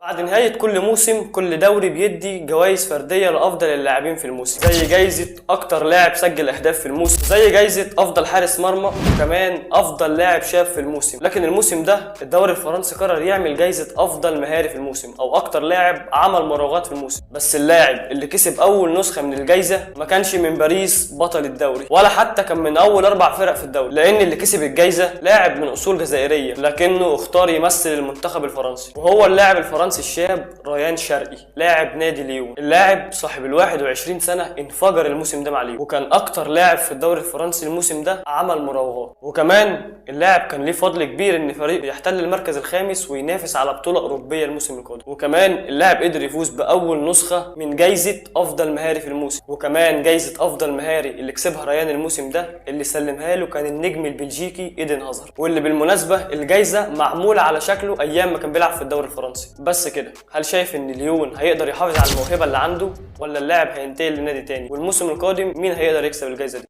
بعد نهاية كل موسم كل دوري بيدي جوائز فردية لأفضل اللاعبين في الموسم، زي جايزة أكتر لاعب سجل أهداف في الموسم، زي جايزة أفضل حارس مرمى، وكمان أفضل لاعب شاب في الموسم. لكن الموسم ده الدوري الفرنسي قرر يعمل جايزة أفضل مهاري في الموسم أو أكتر لاعب عمل مراوغات في الموسم. بس اللاعب اللي كسب أول نسخة من الجايزة ما كانش من باريس بطل الدوري، ولا حتى كان من أول 4 فرق في الدوري، لأن اللي كسب الجايزة لاعب من أصول جزائرية لكنه اختار يمثل المنتخب الفرنسي، وهو اللاعب الفرنسي الشاب ريان شرقي لاعب نادي ليون. اللاعب صاحب 21 سنة انفجر الموسم ده مع ليون، وكان اكتر لاعب في الدوري الفرنسي الموسم ده عمل مراوغات. وكمان اللاعب كان ليه فضل كبير ان فريقه يحتل المركز الخامس وينافس على بطولة اوروبية الموسم القادم. وكمان اللاعب قدر يفوز باول نسخة من جايزة افضل مهاري في الموسم، وكمان جايزة افضل مهاري اللي كسبها ريان الموسم ده اللي سلمها له كان النجم البلجيكي ايدن هازارد، واللي بالمناسبة الجايزة معمولة على شكله ايام ما كان بيلعب في الدوري الفرنسي. بس كده، هل شايف ان ليون هيقدر يحافظ على الموهبه اللي عنده، ولا اللاعب هينتقل لنادي تاني؟ والموسم القادم مين هيقدر يكسب الجائزه دي؟